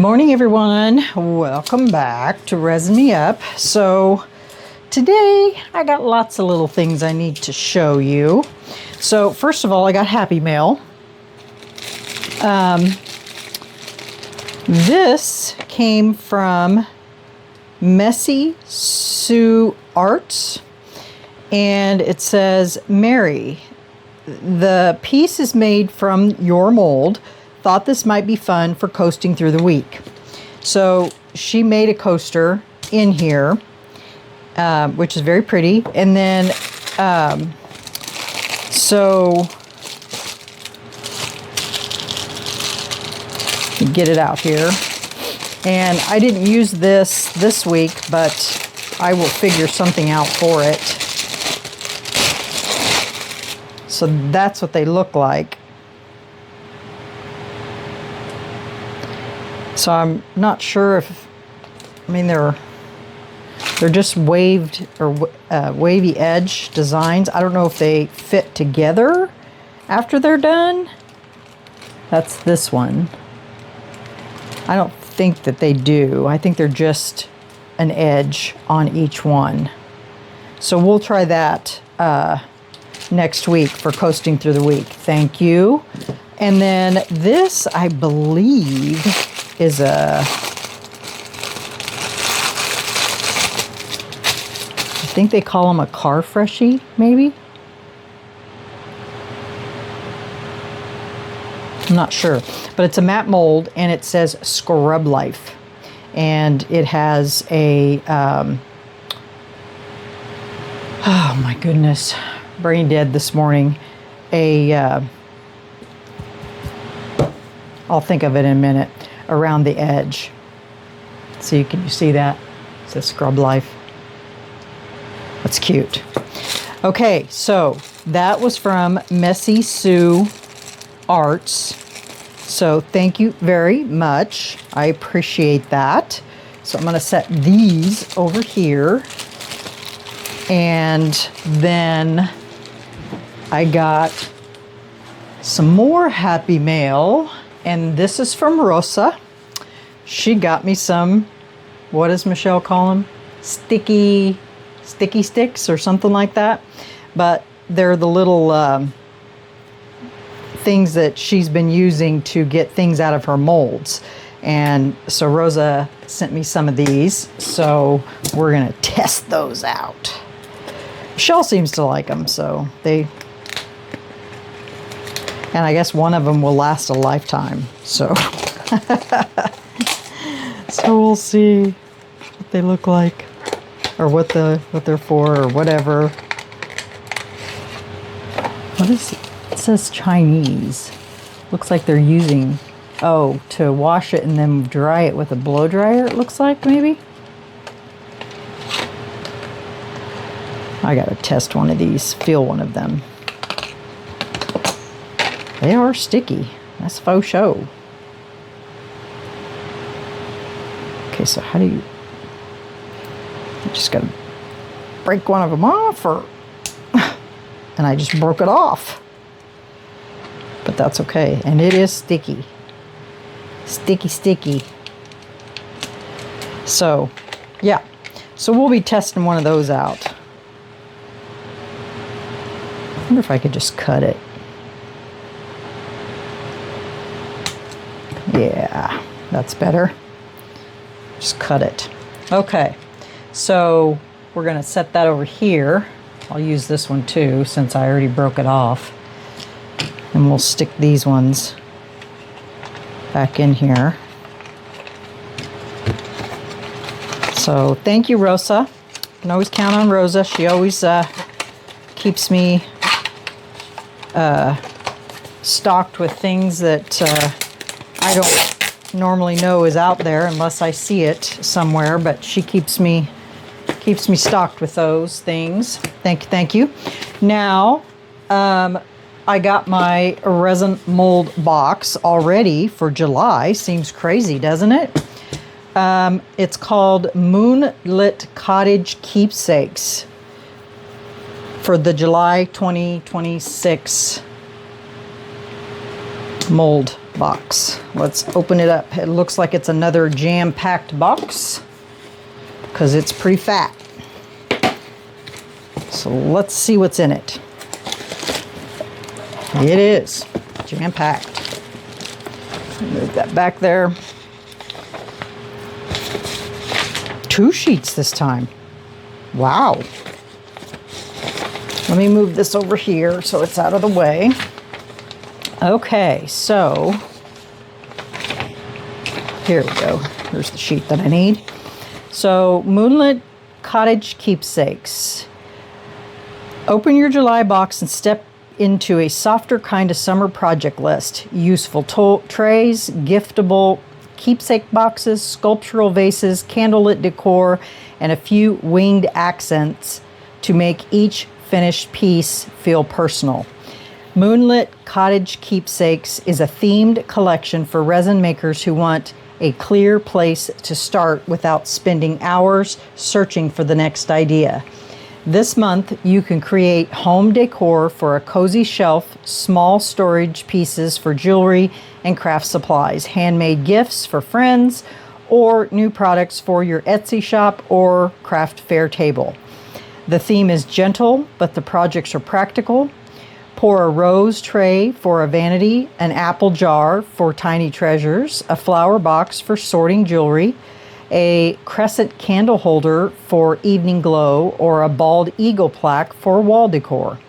morning, everyone. Welcome back to Resin Me Up. So today I got lots of little things I need to show you. So first of all, I got Happy Mail. This came from Messy Sue Arts, and it says, Mary, the piece is made from your mold. Thought this might be fun for coasting through the week. So she made a coaster in here, which is very pretty. And then, so get it out here. And I didn't use this week, but I will figure something out for it. So that's what they look like. So I'm not sure if, I mean, they're just waved or wavy edge designs. I don't know if they fit together after they're done. That's this one. I don't think that they do. I think they're just an edge on each one. So we'll try that next week for coasting through the week. Thank you. And then this, I believe, is I think they call them a car freshie, maybe? I'm not sure, but it's a matte mold and it says Scrub Life, and it has a oh my goodness, brain dead this morning, I'll think of it in a minute, around the edge. See, can you see that? It says Scrub Life. That's cute. Okay, so that was from Messy Sue Arts. So thank you very much. I appreciate that. So I'm going to set these over here. And then I got some more Happy Mail. And this is from Rosa. She got me some, what does Michelle call them? Sticky sticks or something like that. But they're the little things that she's been using to get things out of her molds. And so Rosa sent me some of these. So we're going to test those out. Michelle seems to like them, so they... And I guess one of them will last a lifetime. So, so we'll see what they look like, or what they're for, or whatever. What is it? It says Chinese. Looks like they're using, oh, to wash it and then dry it with a blow dryer. It looks like, maybe. I gotta test one of these. Feel one of them. They are sticky. That's faux show. Okay, so how do you... I just gotta break one of them off, or... And I just broke it off. But that's okay. And it is sticky. Sticky. So, yeah. So we'll be testing one of those out. I wonder if I could just cut it. Yeah, that's better. Just cut it. Okay, so we're going to set that over here. I'll use this one too, since I already broke it off. And we'll stick these ones back in here. So thank you, Rosa. You can always count on Rosa. She always keeps me stocked with things that I don't normally know is out there unless I see it somewhere, but she keeps me stocked with those things. Thank you. Now, I got my resin mold box already for July. Seems crazy, doesn't it? It's called Moonlit Cottage Keepsakes for the July 2026 mold box. Let's open it up. It looks like it's another jam-packed box because it's pretty fat. So let's see what's in it. It is jam-packed. Move that back there. 2 sheets this time. Wow. Let me move this over here so it's out of the way. Okay, so here we go. Here's the sheet that I need. So, Moonlit Cottage Keepsakes. Open your July box and step into a softer kind of summer project list. Useful trays, giftable keepsake boxes, sculptural vases, candlelit decor, and a few winged accents to make each finished piece feel personal. Moonlit Cottage Keepsakes is a themed collection for resin makers who want a clear place to start without spending hours searching for the next idea. This month, you can create home decor for a cozy shelf, small storage pieces for jewelry and craft supplies, handmade gifts for friends, or new products for your Etsy shop or craft fair table. The theme is gentle, but the projects are practical. Pour a rose tray for a vanity, an apple jar for tiny treasures, a flower box for sorting jewelry, a crescent candle holder for evening glow, or a bald eagle plaque for wall decor.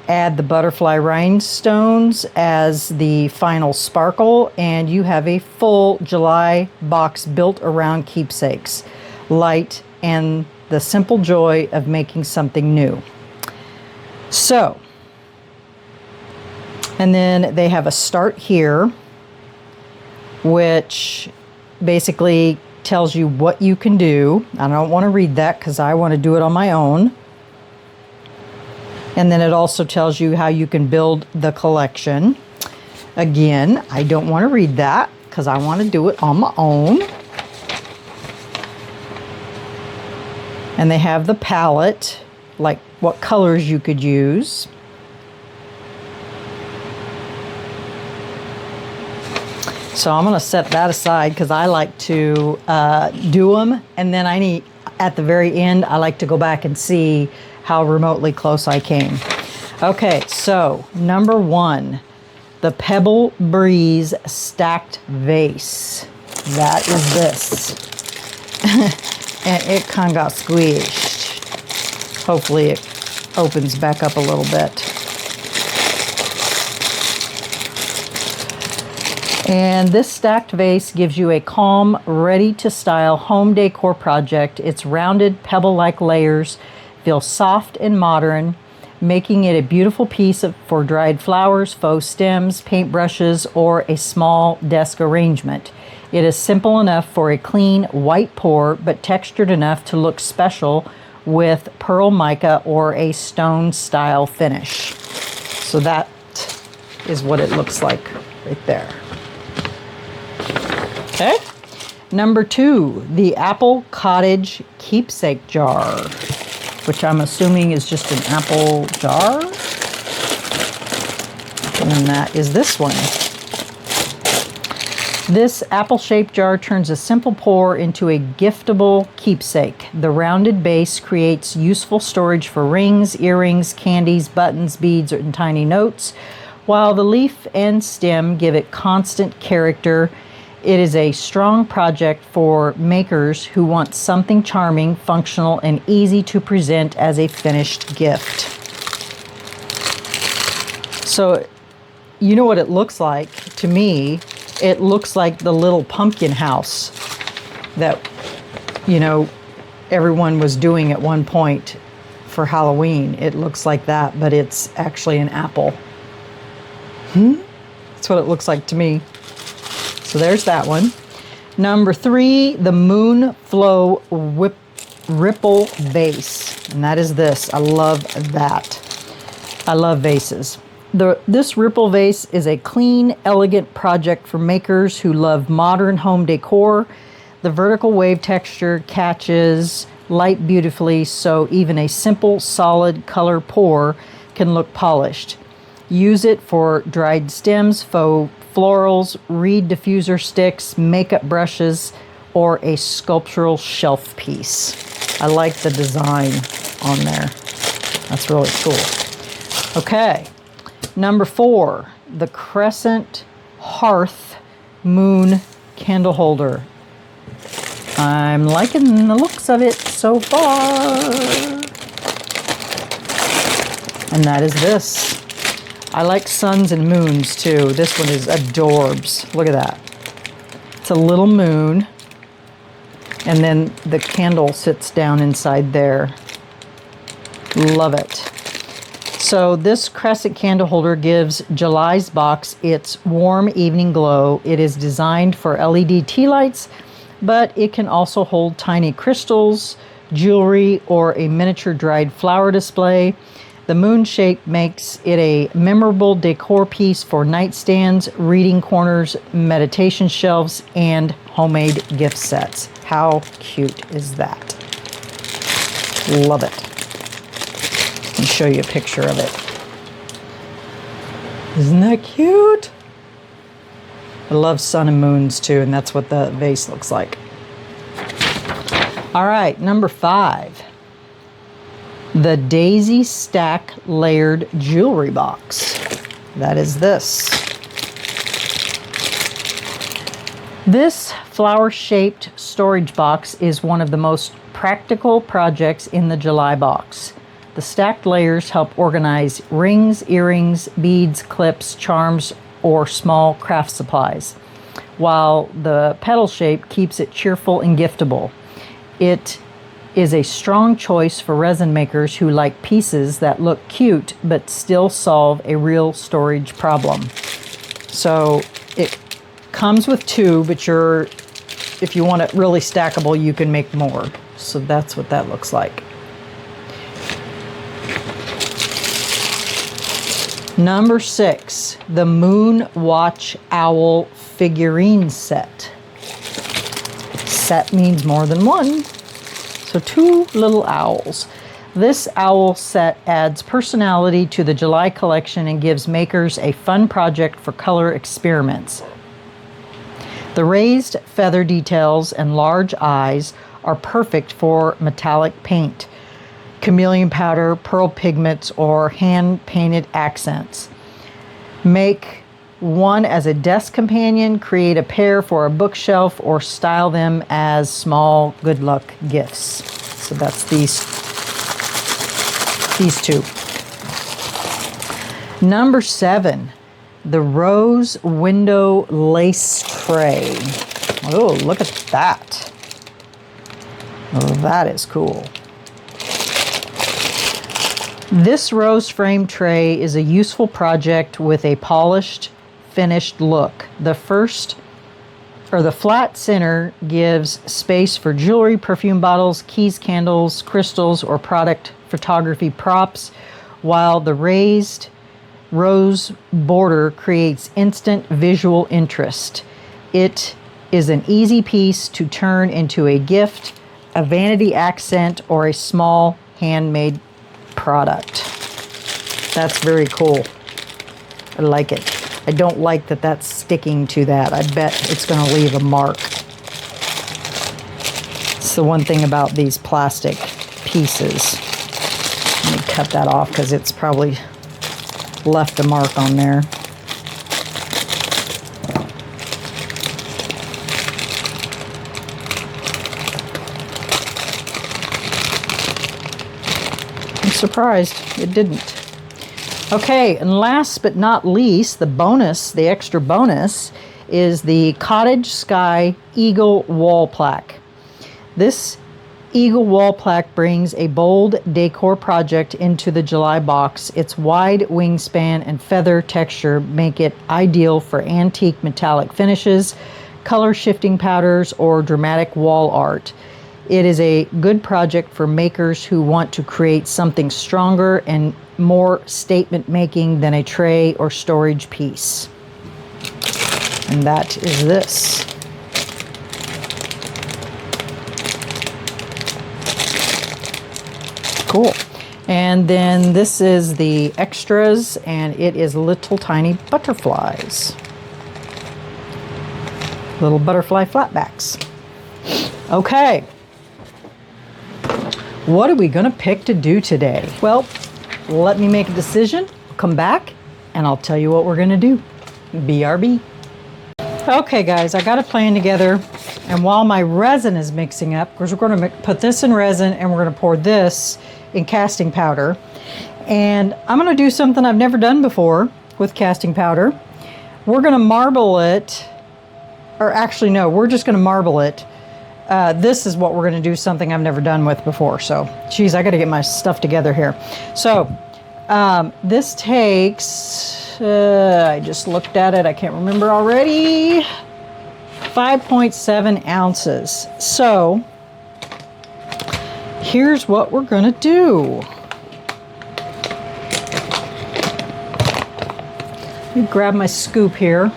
Add the butterfly rhinestones as the final sparkle, and you have a full July box built around keepsakes, light, and the simple joy of making something new. So, and then they have a start here, which basically tells you what you can do. I don't want to read that because I want to do it on my own. And then it also tells you how you can build the collection. Again, I don't want to read that because I want to do it on my own. And they have the palette, like what colors you could use. So I'm going to set that aside because I like to do them, and then at the very end, I like to go back and see how remotely close I came. Okay, so number 1, the Pebble Breeze Stacked Vase. That is this. And it kind of got squished. Hopefully it opens back up a little bit. And this stacked vase gives you a calm, ready-to-style home decor project. Its rounded, pebble-like layers feel soft and modern, making it a beautiful piece for dried flowers, faux stems, paintbrushes, or a small desk arrangement. It is simple enough for a clean white pour, but textured enough to look special with pearl mica or a stone-style finish. So that is what it looks like right there. Okay, number 2, the Apple Cottage Keepsake Jar, which I'm assuming is just an apple jar. And that is this one. This apple-shaped jar turns a simple pour into a giftable keepsake. The rounded base creates useful storage for rings, earrings, candies, buttons, beads, and tiny notes, while the leaf and stem give it constant character. It is a strong project for makers who want something charming, functional, and easy to present as a finished gift. So, you know what it looks like? To me, it looks like the little pumpkin house that, everyone was doing at one point for Halloween. It looks like that, but it's actually an apple. That's what it looks like to me. So there's that one. Number 3, the Moon Flow Ripple Vase. And that is this. I love that. I love vases. This ripple vase is a clean, elegant project for makers who love modern home decor. The vertical wave texture catches light beautifully, so even a simple, solid color pour can look polished. Use it for dried stems, faux florals, reed diffuser sticks, makeup brushes, or a sculptural shelf piece. I like the design on there. That's really cool. Okay, number 4, the Crescent Hearth Moon Candle Holder. I'm liking the looks of it so far. And that is this. I like suns and moons too. This one is adorbs. Look at that. It's a little moon. And then the candle sits down inside there. Love it. So this crescent candle holder gives July's box its warm evening glow. It is designed for LED tea lights, but it can also hold tiny crystals, jewelry, or a miniature dried flower display. The moon shape makes it a memorable decor piece for nightstands, reading corners, meditation shelves, and homemade gift sets. How cute is that? Love it. Let me show you a picture of it. Isn't that cute? I love sun and moons too, and that's what the vase looks like. All right, number 5. The Daisy Stack Layered Jewelry Box. That is this. This flower-shaped storage box is one of the most practical projects in the July box. The stacked layers help organize rings, earrings, beads, clips, charms, or small craft supplies, while the petal shape keeps it cheerful and giftable. It is a strong choice for resin makers who like pieces that look cute but still solve a real storage problem. So it comes with 2, but if you want it really stackable, you can make more. So that's what that looks like. Number 6, the Moon Watch Owl Figurine Set. Set means more than one. So 2 little owls. This owl set adds personality to the July collection and gives makers a fun project for color experiments. The raised feather details and large eyes are perfect for metallic paint, chameleon powder, pearl pigments, or hand-painted accents. Make one as a desk companion, create a pair for a bookshelf, or style them as small good luck gifts. So that's these 2. Number 7, the Rose Window Lace Tray. Oh, look at that. Oh, that is cool. This rose frame tray is a useful project with a polished, finished look. The flat center gives space for jewelry, perfume bottles, keys, candles, crystals, or product photography props, while the raised rose border creates instant visual interest. It is an easy piece to turn into a gift, a vanity accent, or a small handmade product. That's very cool. I like it. I don't like that that's sticking to that. I bet it's going to leave a mark. It's the one thing about these plastic pieces. Let me cut that off because it's probably left a mark on there. I'm surprised it didn't. Okay, and last but not least, the extra bonus, is the Cottage Sky Eagle Wall Plaque. This Eagle Wall Plaque brings a bold decor project into the July box. Its wide wingspan and feather texture make it ideal for antique metallic finishes, color shifting powders, or dramatic wall art. It is a good project for makers who want to create something stronger and more statement making than a tray or storage piece. And that is this. Cool. And then this is the extras, and it is little tiny butterflies. Little butterfly flatbacks. Okay. What are we gonna pick to do today? Well, let me make a decision. I'll come back and I'll tell you what we're gonna do. BRB. Okay guys, I got a plan together, and while my resin is mixing up, because we're going to put this in resin and we're going to pour this in casting powder, and I'm going to do something I've never done before with casting powder. We're going to marble it, or actually no, we're just going to marble it. This is what we're going to do, something I've never done with before. So, geez, I got to get my stuff together here. So, this takes, I just looked at it, I can't remember already, 5.7 ounces. So, here's what we're gonna do. Let me grab my scoop here.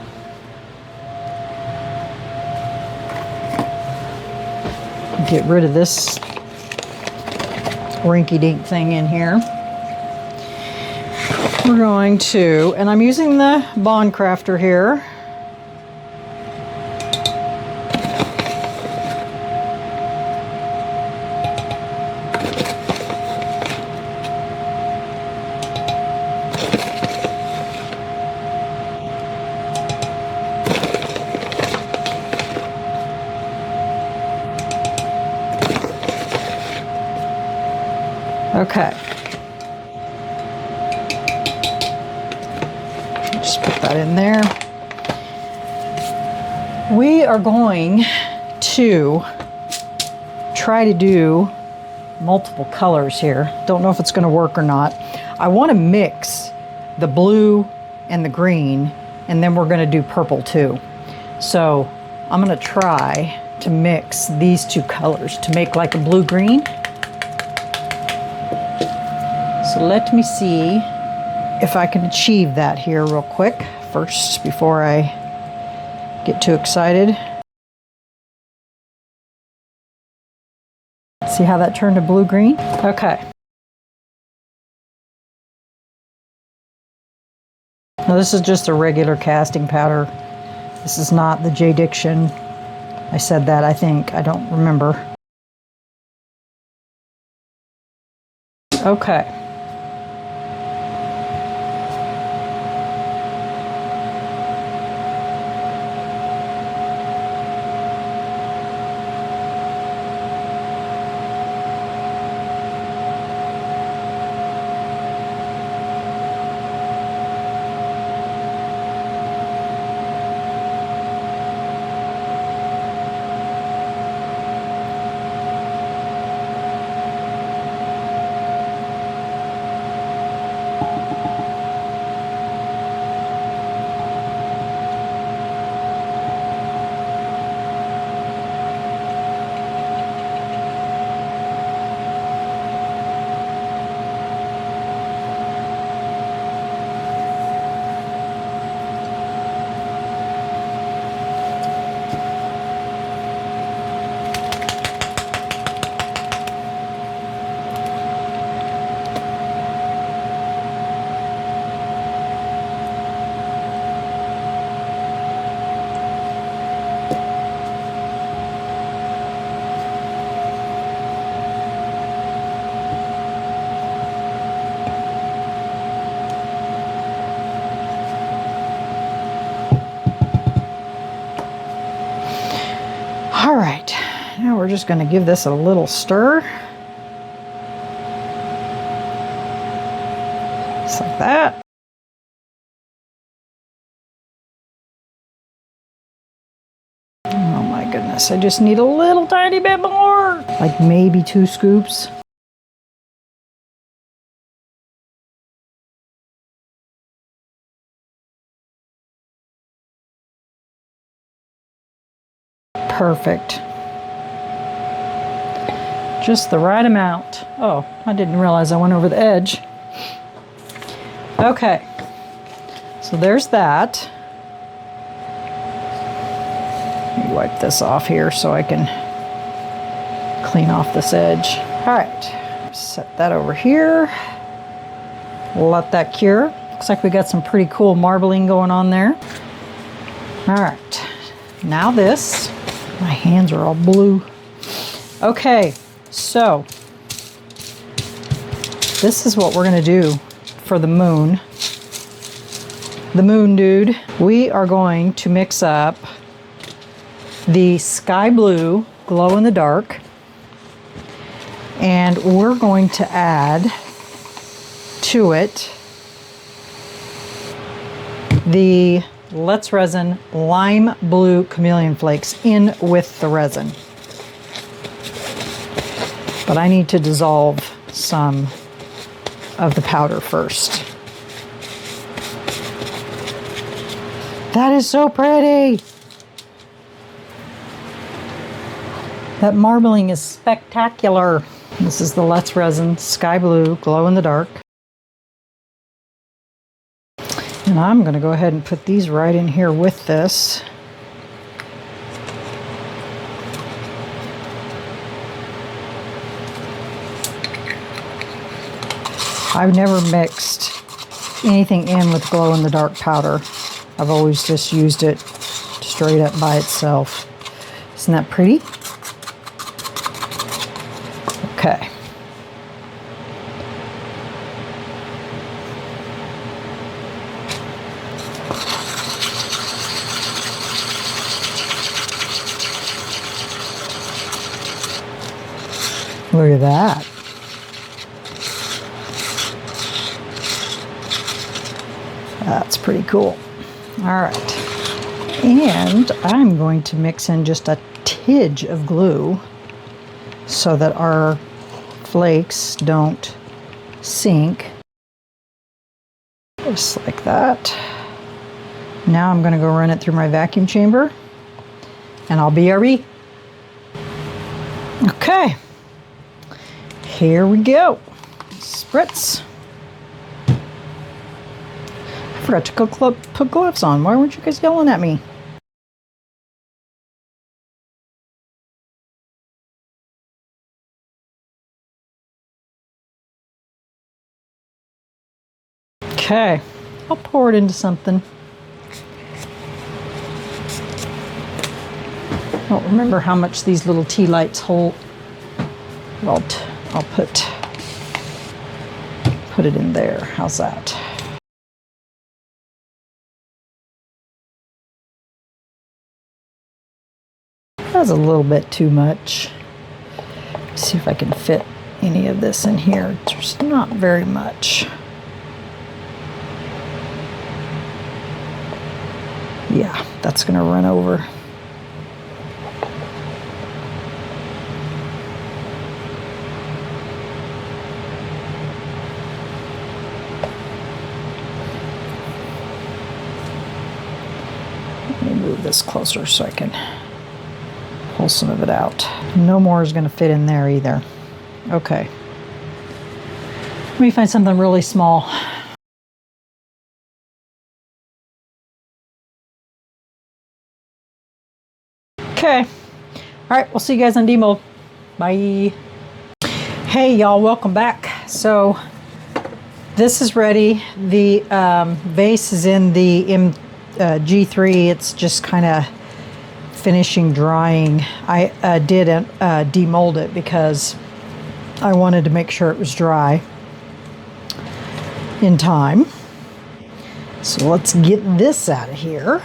Get rid of this rinky-dink thing in here. We're going to, and I'm using the Bond Crafter here. Okay. Just put that in there. We are going to try to do multiple colors here. Don't know if it's going to work or not. I want to mix the blue and the green, and then we're going to do purple too. So I'm going to try to mix these two colors to make like a blue-green. So let me see if I can achieve that here real quick first before I get too excited. See how that turned to blue-green? Okay. Now this is just a regular casting powder. This is not the J-Diction. I said that, I think. I don't remember. Okay. All right, now we're just going to give this a little stir. Just like that. Oh my goodness, I just need a little tiny bit more. Like maybe 2 scoops. Perfect. Just the right amount. Oh, I didn't realize I went over the edge. Okay, so there's that. Let me wipe this off here so I can clean off this edge. All right, set that over here. Let that cure. Looks like we got some pretty cool marbling going on there. All right. now this. My hands are all blue. Okay, so this is what we're gonna do for the moon. The moon dude. We are going to mix up the sky blue glow in the dark, and we're going to add to it the Let's Resin lime blue chameleon flakes in with the resin. But I need to dissolve some of the powder first. That is so pretty. That marbling is spectacular. This is the Let's Resin sky blue glow in the dark. And I'm going to go ahead and put these right in here with this. I've never mixed anything in with glow in the dark powder. I've always just used it straight up by itself. Isn't that pretty? Okay. Look at that. That's pretty cool. All right. And I'm going to mix in just a tidge of glue so that our flakes don't sink. Just like that. Now I'm going to go run it through my vacuum chamber and I'll be RB. Okay. Here we go. Spritz. I forgot to put gloves on. Why weren't you guys yelling at me? Okay, I'll pour it into something. I don't remember how much these little tea lights hold. Well, I'll put it in there. How's that? That's a little bit too much. Let's see if I can fit any of this in here. There's not very much. Yeah, that's gonna run over. Let me move this closer so I can pull some of it out. No more is gonna fit in there either. Okay. Let me find something really small. Okay. All right, we'll see you guys on demo. Bye. Hey y'all, welcome back. So this is ready. The vase is in the G3. It's just kind of finishing drying. I did demold it because I wanted to make sure it was dry in time. So let's get this out of here.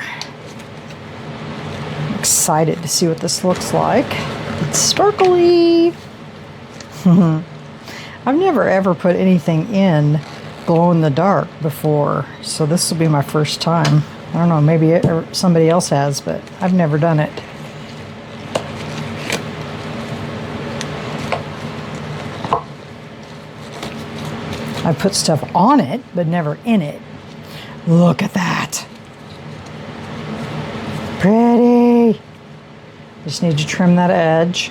Excited to see what this looks like. It's sparkly. I've never ever put anything in glow in the dark before, so this will be my first time. I don't know, maybe somebody else has, but I've never done it. I put stuff on it, but never in it. Look at that. Pretty. Just need to trim that edge.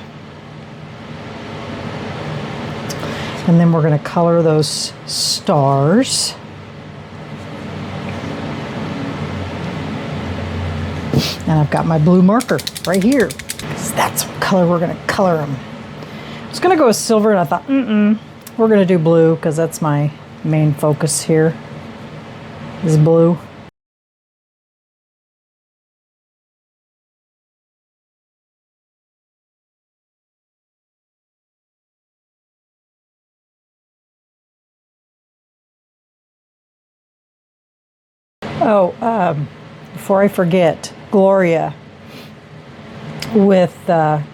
And then we're going to color those stars. And I've got my blue marker right here, because that's what color we're going to color them. I was going to go with silver, and I thought, we're going to do blue, because that's my main focus here, is blue. Oh, before I forget, Gloria with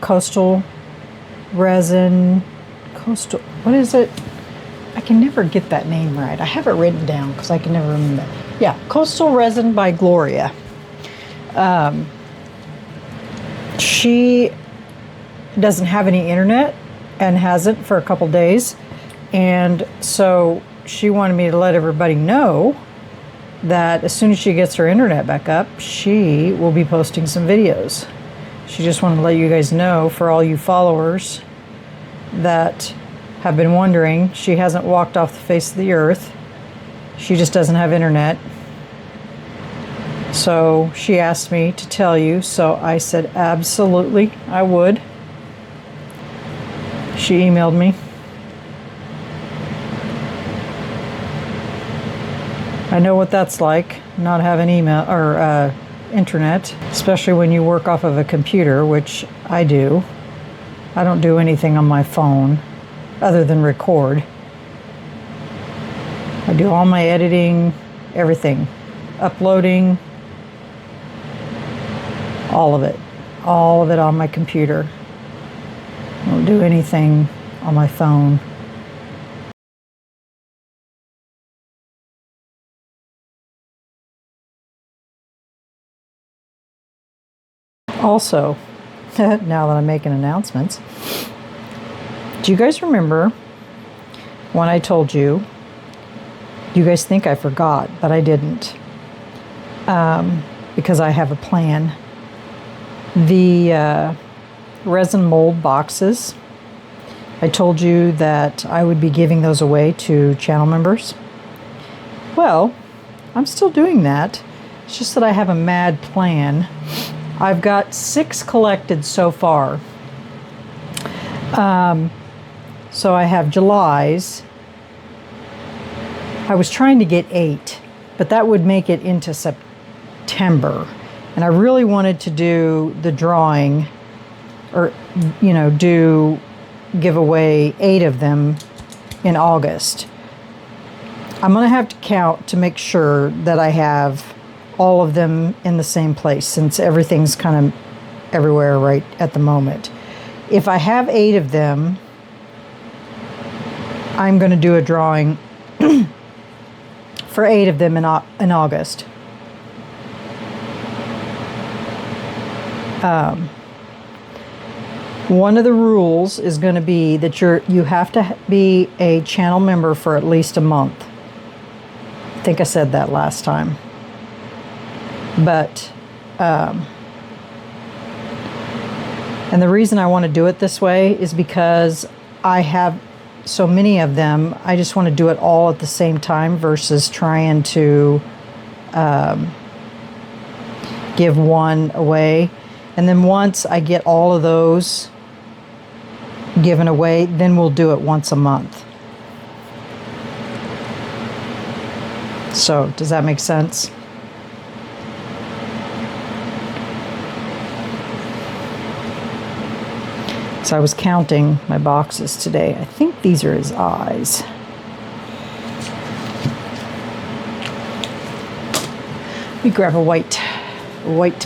Coastal Resin. What is it? I can never get that name right. I have it written down because I can never remember. Yeah, Coastal Resin by Gloria. She doesn't have any internet and hasn't for a couple days. And so she wanted me to let everybody know that as soon as she gets her internet back up, she will be posting some videos. She just wanted to let you guys know, for all you followers that have been wondering, she hasn't walked off the face of the earth. She just doesn't have internet. So she asked me to tell you, so I said absolutely I would. She emailed me. I know what that's like, not having email or internet, especially when you work off of a computer, which I do. I don't do anything on my phone other than record. I do all my editing, everything, uploading, all of it on my computer. I don't do anything on my phone. Also, now that I'm making announcements, do you guys remember when I told you, you guys think I forgot, but I didn't, because I have a plan. The resin mold boxes, I told you that I would be giving those away to channel members. Well, I'm still doing that. It's just that I have a mad plan. I've got 6 collected so far. So I have July's. I was trying to get 8, but that would make it into September. And I really wanted to do the drawing, or, you know, give away 8 of them in August. I'm going to have to count to make sure that I have all of them in the same place, since everything's kind of everywhere right at the moment. If I have 8 of them, I'm going to do a drawing for 8 of them in August. One of the rules is going to be that you have to be a channel member for at least a month. I think I said that last time. But, and the reason I want to do it this way is because I have so many of them. I just want to do it all at the same time versus trying to give one away. And then once I get all of those given away, then we'll do it once a month. So, does that make sense? So I was counting my boxes today. I think these are his eyes. Let me grab a white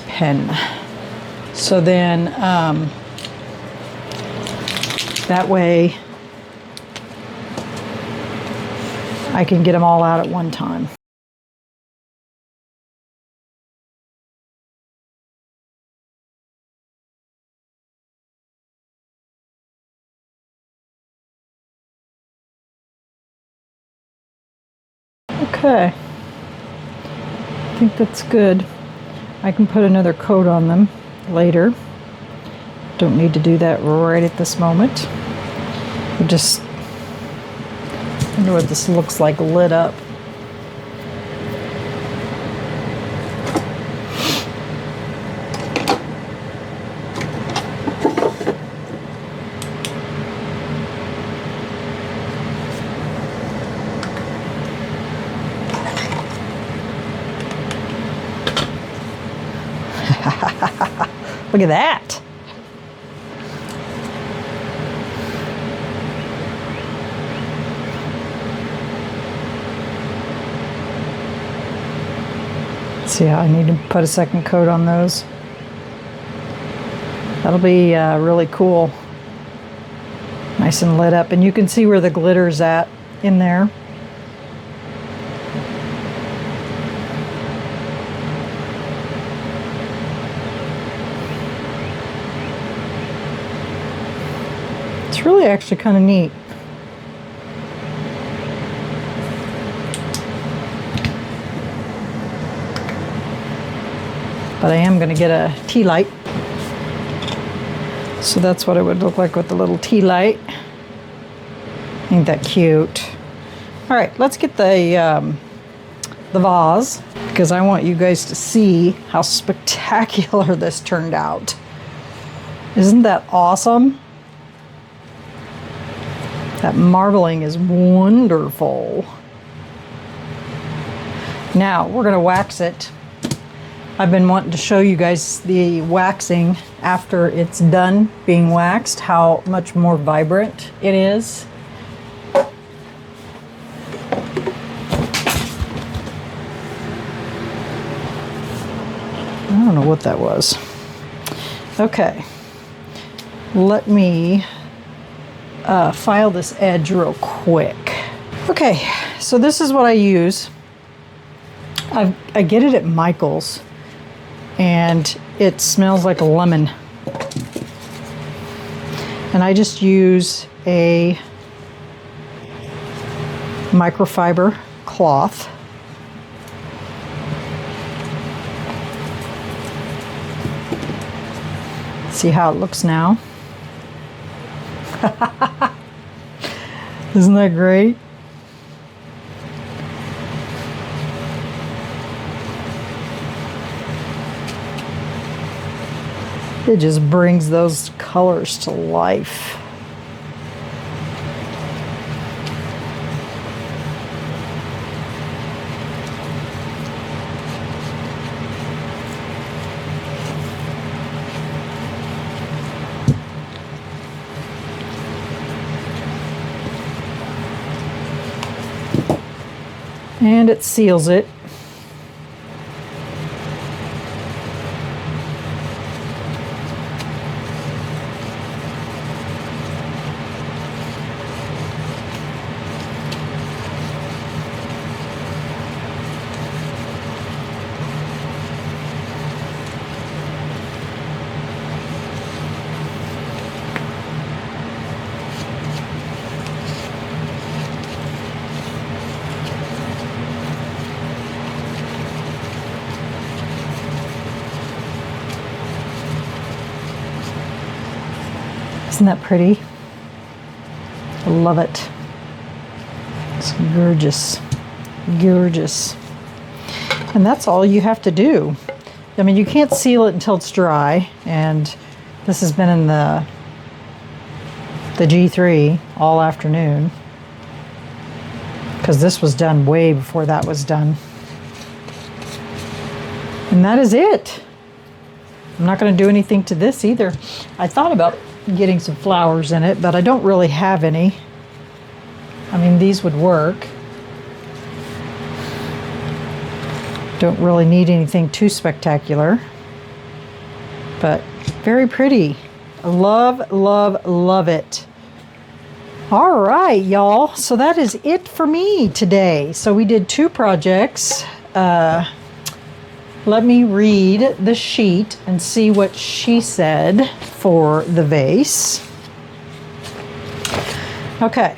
pen. So then, that way I can get them all out at one time. Okay, I think that's good. I can put another coat on them later. Don't need to do that right at this moment. I just wonder what this looks like lit up. Look at that. See how I need to put a second coat on those. That'll be really cool. Nice and lit up, and you can see where the glitter's at in there. It's really actually kind of neat. But I am going to get a tea light. So that's what it would look like with the little tea light. Ain't that cute? All right, let's get the vase, because I want you guys to see how spectacular this turned out. Isn't that awesome? That marbling is wonderful. Now we're gonna wax it. I've been wanting to show you guys the waxing after it's done being waxed, how much more vibrant it is. I don't know what that was. Okay, let me file this edge real quick. Okay, so this is what I use. I get it at Michael's, and it smells like a lemon. And I just use a microfiber cloth. See how it looks now? Isn't that great? It just brings those colors to life. And it seals it. Isn't that pretty? I love it. It's gorgeous, gorgeous. And that's all you have to do. I mean, you can't seal it until it's dry, and this has been in the G3 all afternoon, because this was done way before that was done. And that is it. I'm not going to do anything to this either. I thought about getting some flowers in it, but I don't really have any. I mean, these would work. Don't really need anything too spectacular, but very pretty. I love, love, love it. All right, y'all. So that is it for me today. So we did 2 projects. Let me read the sheet and see what she said for the vase. Okay,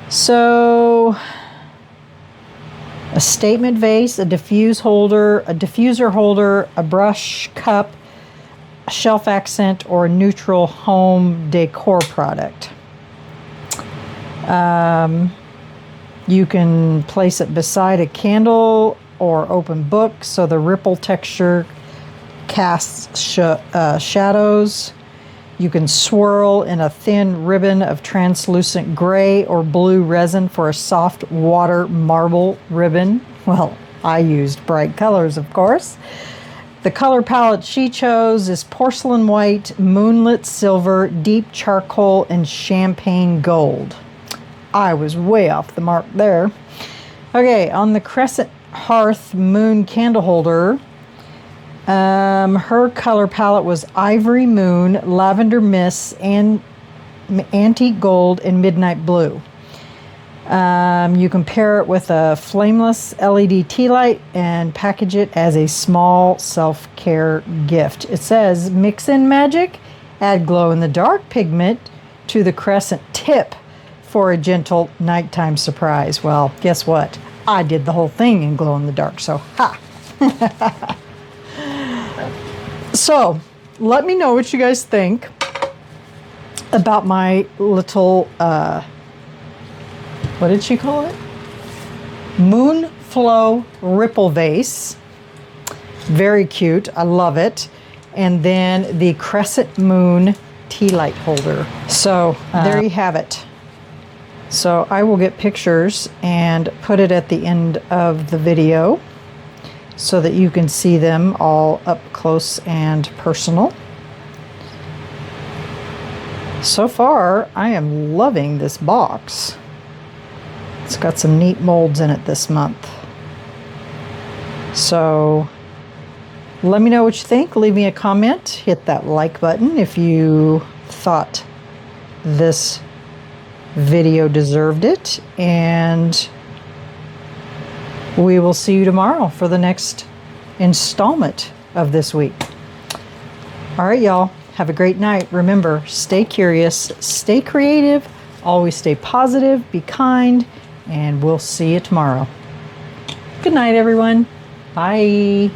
so a statement vase, a diffuser holder, a brush cup, a shelf accent, or a neutral home decor product. You can place it beside a candle or open book, so the ripple texture casts shadows. You can swirl in a thin ribbon of translucent gray or blue resin for a soft water marble ribbon. Well, I used bright colors, of course. The color palette she chose is porcelain white, moonlit silver, deep charcoal, and champagne gold. I was way off the mark there. Okay, on the crescent Hearth Moon candle holder. Her color palette was Ivory Moon, Lavender Mist, and Antique Gold, and Midnight Blue. You can pair it with a flameless LED tea light and package it as a small self-care gift. It says, mix in magic, add glow-in-the-dark pigment to the crescent tip for a gentle nighttime surprise. Well, guess what? I did the whole thing in glow-in-the-dark, so ha! So, let me know what you guys think about my little, what did she call it? Moonflow Ripple Vase. Very cute. I love it. And then the Crescent Moon tea light holder. So there you have it. So I will get pictures and put it at the end of the video so that you can see them all up close and personal. So far, I am loving this box. It's got some neat molds in it this month. So let me know what you think. Leave me a comment. Hit that like button if you thought this video deserved it. And we will see you tomorrow for the next installment of this week. All right, y'all. Have a great night. Remember, stay curious, stay creative, always stay positive, be kind, and we'll see you tomorrow. Good night, everyone. Bye.